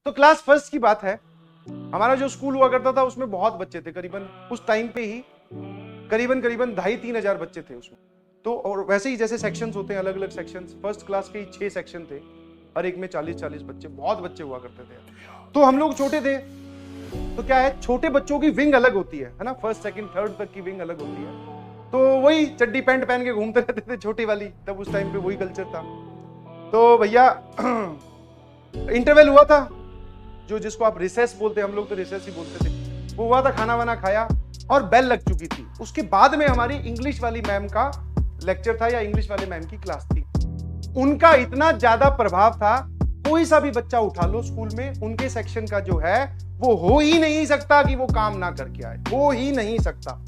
तो class first की बात है, हमारा जो स्कूल हुआ करता था उसमें बहुत बच्चे थे, करीबन उस टाइम पे ही करीबन 2,500-3 हजार बच्चे थे उसमें। तो और वैसे ही जैसे सेक्शंस होते हैं, अलग अलग सेक्शंस, फर्स्ट क्लास के ही 6 सेक्शन थे, हर एक में 40-40 बच्चे, बहुत बच्चे हुआ करते थे। तो हम लोग छोटे थे, तो क्या है, छोटे बच्चों की विंग अलग होती है ना, फर्स्ट सेकंड थर्ड तक की विंग अलग होती है। तो वही चड्डी पैंट पहन के घूमते रहते थे छोटी वाली, तब उस टाइम पे वही कल्चर था। तो भैया इंटरवल हुआ था, जो जिसको आप रिसेस बोलते हैं, हम लोग तो रिसेस ही बोलते थे, वो हुआ था, खाना वाना खाया और बेल लग चुकी थी। उसके बाद में हमारी इंग्लिश वाली मैम का लेक्चर था या इंग्लिश वाले मैम की क्लास थी। उनका इतना ज्यादा प्रभाव था, कोई सा भी बच्चा उठा लो स्कूल में, उनके सेक्शन का जो है वो हो ही नहीं सकता कि वो काम ना करके आए, हो ही नहीं सकता।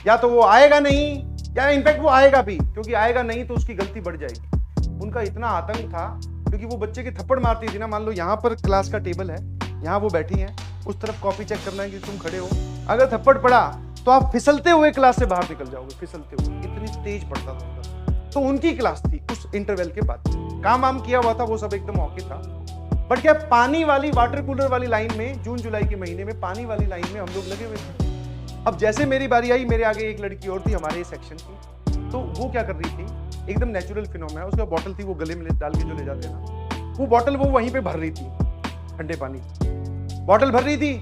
या तो वो आएगा नहीं, या इनफैक्ट वो आएगा भी, क्योंकि आएगा नहीं तो उसकी गलती बढ़ जाएगी। उनका इतना आतंक था, क्योंकि वो बच्चे के थप्पड़ मारती थी ना, मान लो यहाँ पर क्लास का टेबल है, यहाँ वो बैठी है, उस तरफ कॉपी चेक करना है कि तुम खड़े हो, अगर थप्पड़ पड़ा तो आप फिसलते हुए क्लास से बाहर निकल जाओगे, फिसलते हुए, इतनी तेज पड़ता था उनका। तो उनकी क्लास थी उस इंटरवल के बाद, काम वाम किया हुआ था, वो सब एकदम ओके था। बट क्या, पानी वाली वाटर कूलर वाली लाइन में, जून जुलाई के महीने में पानी वाली लाइन में हम लोग लगे हुए थे। अब जैसे मेरी बारी आई, मेरे आगे एक लड़की और थी हमारे सेक्शन की, तो वो क्या कर रही थी, एकदम नेचुरल फिनोमेना, उसका बॉटल थी, वो गले में डाल के जो ले जाते हैं ना, वो बॉटल वो वहीं पे भर रही थी, ठंडे पानी बॉटल भर रही थी।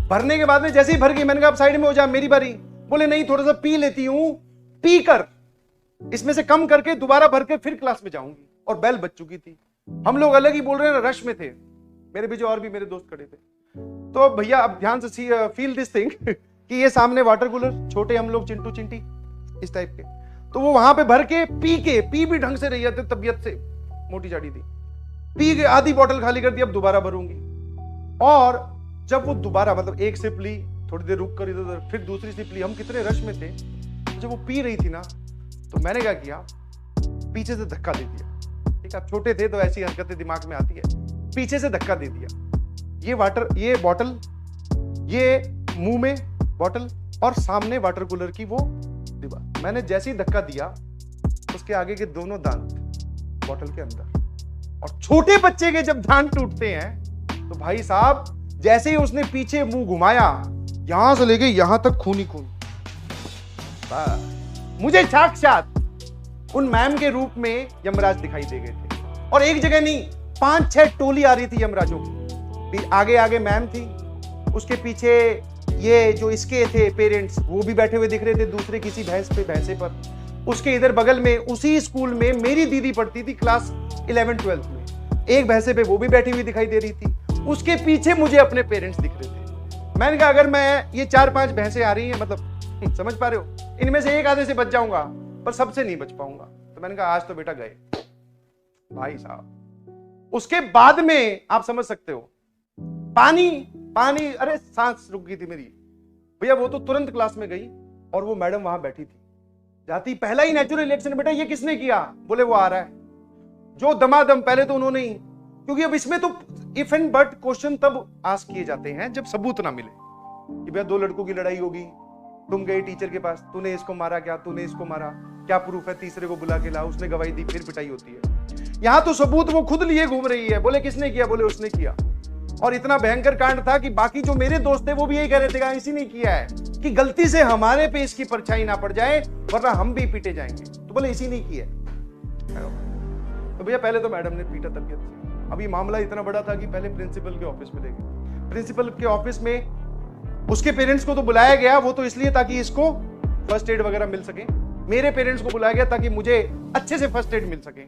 भरने के बाद में जैसे ही भर गई, मैंने कहा साइड में हो जा, मेरी बारी। बोले नहीं, थोड़ा सा पी लेती हूं, पी कर इसमें से कम करके दोबारा भर के फिर क्लास में जाऊंगी। और बेल बज चुकी थी, हम लोग अलग ही बोल रहे हैं, रश में थे, मेरे पीछे और भी मेरे दोस्त खड़े थे। तो भैया अब ध्यान से फील दिस थिंग कि ये सामने वाटर कूलर, छोटे हम लोग चिंटू चिंटी इस टाइप के, तो वो वहां पे भर के पी भी ढंग से रही है, तबियत से मोटी चाटी थी, पी के आधी बोतल खाली कर दी, अब दोबारा भरूंगी। और जब वो दोबारा, मतलब एक सिप ली, थोड़ी देर रुक कर इधर, फिर दूसरी सिप ली, हम कितने रश में थे, जब वो पी रही थी ना, तो मैंने क्या किया, पीछे से धक्का दे दिया। ठीक है, छोटे थे तो ऐसी हरकतें दिमाग में आती है, पीछे से धक्का दे दिया। ये बॉटल, ये मुंह में बॉटल और सामने वाटर कूलर की वो दीवार। मैंने जैसे ही धक्का दिया, उसके आगे के दोनों दांत बॉटल के अंदर। और छोटे बच्चे के जब दांत टूटते हैं तो भाई साहब, जैसे ही उसने पीछे मुंह घुमाया, यहां से लेके यहां तक खून ही खून। मुझे साक्षात उन मैम के रूप में यमराज दिखाई दे गए थे। और एक जगह नहीं, 5-6 टोली आ रही थी यमराजों की। आगे आगे मैम थी, उसके पीछे ये जो इसके थे पेरेंट्स, वो भी बैठे हुए दिख रहे थे, दूसरे किसी भैंसे पर। उसके इधर बगल में, उसी स्कूल में मेरी दीदी पढ़ती थी क्लास 11-12 में, एक भैंसे पे वो भी बैठी हुई दिखाई दे रही थी। उसके पीछे मुझे अपने पेरेंट्स दिख रहे थे। मैंने कहा, अगर मैं, ये 4-5 भैंसे आ रही हैं, मतलब समझ पा रहे हो, इनमें से एक आधे से बच जाऊंगा, पर सबसे नहीं बच पाऊंगा। तो मैंने कहा, आज तो बेटा गए भाई साहब। उसके बाद में आप समझ सकते हो, पानी, अरे सांस रुक गई थी मेरी भैया। वो तो तुरंत क्लास में गई और वो मैडम वहां बैठी थी, जाती पहला ही नेचुरल रिएक्शन, बेटा ये किसने किया? बोले वो आ रहा है। जो दमादम, पहले तो उन्होंने ही, क्योंकि अब इसमें तो इफ एंड बट क्वेश्चन तब आस्क किए जाते हैं जब सबूत ना मिले, कि भैया 2 लड़कों की लड़ाई होगी, तुम गए टीचर के पास, तूने इसको मारा क्या, तूने इसको मारा क्या, प्रूफ है, तीसरे को बुला के ला, उसने गवाही दी, फिर पिटाई होती है। यहां तो सबूत वो खुद लिए घूम रही है, बोले किसने किया? बोले उसने किया। और इतना भयंकर कांड था कि बाकी जो मेरे दोस्त थे वो भी यही कह रहे थे, इसी ने किया है, कि गलती से हमारे पे इसकी परछाई ना पड़ जाए, वरना हम भी पीटे जाएंगे। तो बोले इसी ने किया। तो भैया पहले तो मैडम ने पीटा तबियत से। अभी मामला इतना बड़ा था कि पहले प्रिंसिपल के ऑफिस में ले गए। प्रिंसिपल के ऑफिस में उसके पेरेंट्स को तो बुलाया गया, वो तो इसलिए ताकि इसको फर्स्ट एड वगैरह मिल सके। मेरे पेरेंट्स को बुलाया गया ताकि मुझे अच्छे से फर्स्ट एड मिल सके।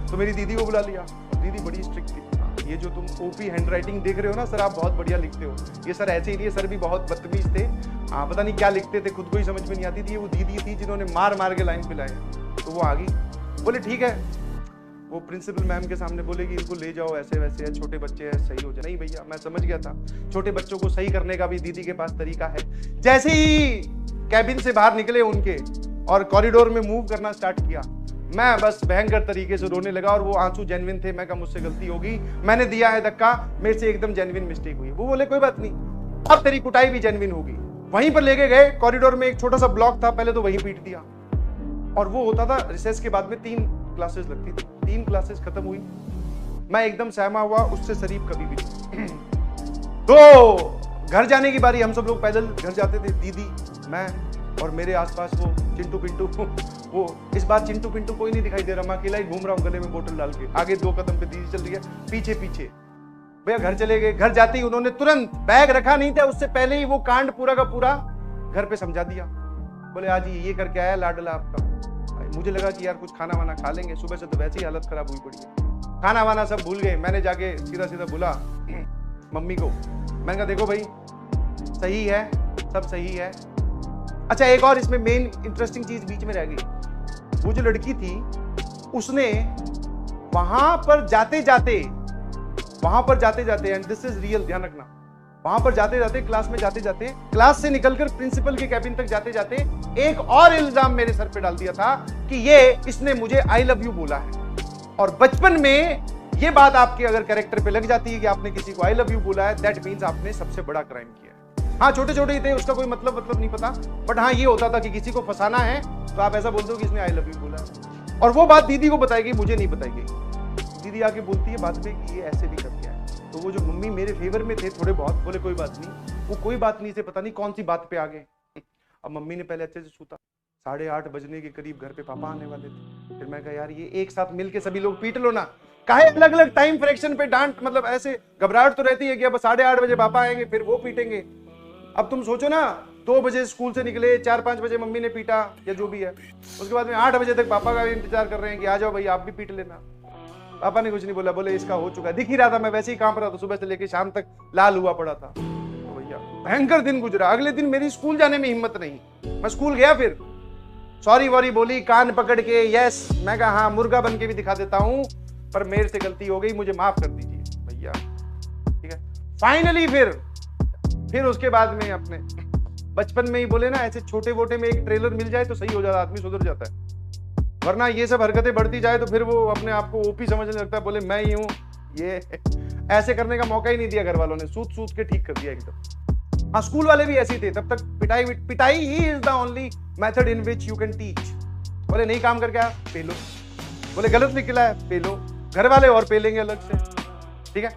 तो मेरी दीदी को बुला लिया। दीदी बड़ी स्ट्रिक्ट थी। ये जो तुम ओपी हैंडराइटिंग देख रहे हो ना सर, आप बहुत बढ़िया लिखते हो। ये सर ऐसे ही नहीं, सर भी बहुत बदतमीज थे, पता नहीं क्या लिखते थे, खुद को ही समझ में नहीं आती थी। वो दीदी थी जिन्होंने मार मार के लाइन पिलाए। तो वो आ गई, बोले ठीक है। वो प्रिंसिपल मैम के सामने बोलेगी इनको ले जाओ, ऐसे वैसे है, छोटे बच्चे हैं, सही हो जाए। नहीं भैया, मैं समझ गया था, छोटे बच्चों को सही करने का भी दीदी के पास तरीका है। जैसे ही कैबिन से बाहर निकले उनके और कॉरिडोर में मूव करना स्टार्ट किया, मैं बस भयंकर तरीके से रोने लगा। और वो आंसू जेन्युइन थे। मैं कहा मुझसे गलती होगी, मैंने दिया है धक्का, मेरे से एकदम जेन्युइन मिस्टेक हुई। वो बोले कोई बात नहीं, अब तेरी कुटाई भी जेन्युइन होगी। वहीं पर लेके गए, कॉरिडोर में एक छोटा सा ब्लॉक था, पहले तो वहीं पीट दिया। और वो होता था रिसेस के बाद में 3 क्लासेस लगती थी। 3 क्लासेस खत्म हुई, मैं एकदम सहमा हुआ, उससे शरीफ कभी भी नहीं। तो घर जाने की बारी, हम सब लोग पैदल घर जाते थे, दीदी, मैं और मेरे आसपास वो चिंटू पिंटू, वो इस बार चिंटू पिंटू कोई नहीं दिखाई दे रहा, मैं अकेला ही घूम रहा हूँ गले में बोतल डाल के, आगे 2 कदम पे दीदी चल रही है, पीछे पीछे। भैया घर चले गए, घर जाते ही उन्होंने तुरंत, बैग रखा नहीं था उससे पहले ही वो कांड पूरा का पूरा घर पे समझा दिया। बोले आज ये करके आया लाडला आपका। मुझे लगा कि यार कुछ खाना वाना खा लेंगे, सुबह से तो वैसे ही हालत खराब हुई पड़ी है। खाना वाना सब भूल गए। मैंने जाके सीधा सीधा बोला मम्मी को, मैंने कहा देखो भाई सही है, सब सही है। अच्छा एक और इसमें मेन इंटरेस्टिंग चीज बीच में रह गई। वो जो लड़की थी उसने वहां पर जाते जाते एंड दिस इज रियल, ध्यान रखना, वहां पर जाते जाते, क्लास में जाते जाते, क्लास से निकलकर प्रिंसिपल के कैबिन तक जाते जाते एक और इल्जाम मेरे सर पे डाल दिया था कि इसने मुझे आई लव यू बोला है। और बचपन में ये बात आपके अगर कैरेक्टर पे लग जाती है कि आपने किसी को आई लव यू बोला है, दैट मीन्स आपने सबसे बड़ा क्राइम किया है। हाँ छोटे छोटे ही थे, उसका कोई मतलब नहीं पता, बट हाँ ये होता था कि किसी को फंसाना है तो आप ऐसा बोलते हो कि इसने आई लव यू बोला है। और वो बात दीदी को बताई गई, मुझे नहीं बताई गई। दीदी आके बोलती है बाद में कि ये ऐसे भी कर गया है। तो वो जो मम्मी मेरे फेवर में थे थोड़े बहुत, बोले कोई बात नहीं, वो कोई बात नहीं से पता नहीं कौन सी बात पे आ गए। अब मम्मी ने पहले अच्छे से सूता, 8:30 बजने के करीब घर पे पापा आने वाले थे। फिर मैं कहा यार ये एक साथ मिलके सभी लोग पीट लो ना, काहे अलग अलग टाइम फ्रैक्शन पे डांट, मतलब ऐसे घबराहट तो रहती है कि अब 8:30 बजे पापा आएंगे फिर वो पीटेंगे। अब तुम सोचो ना 2 बजे स्कूल से निकले, 4-5 बजे मम्मी ने पीटा या जो भी है, उसके बाद में 8 बजे तक पापा का भी इंतजार कर रहे हैं कि आ जाओ भाई आप भी पीट लेना। पापा ने कुछ नहीं बोला, बोले इसका हो चुका है, दिख ही रहा था मैं वैसे ही कांप रहा था, सुबह से लेकर शाम तक लाल हुआ पड़ा था। तो भैया भयंकर दिन गुजरा। अगले दिन मेरी स्कूल जाने में हिम्मत नहीं, मैं स्कूल गया, फिर सॉरी वॉरी बोली कान पकड़ के, यस मैं कहा हाँ मुर्गा बन के भी दिखा देता हूं, पर मेरे से गलती हो गई, मुझे माफ कर दीजिए भैया, ठीक है। फाइनली फिर उसके बाद में अपने बचपन में ही बोले ना, ऐसे छोटे मोटे में एक ट्रेलर मिल जाए तो सही हो जाता, आदमी सुधर जाता है। वरना ये सब हरकतें बढ़ती जाए तो फिर वो अपने आप को ओपी समझने लगता है, बोले मैं ही हूं ये। ऐसे करने का मौका ही नहीं दिया घर वालों ने, सूत के ठीक कर दिया एकदम। हाँ स्कूल वाले भी ऐसे ही थे, तब तक पिटाई he is the only method in which you can teach. बोले नहीं काम करके आ, पेलो, बोले गलत निकला है पेलो, घर वाले और पेलेंगे अलग से, ठीक है।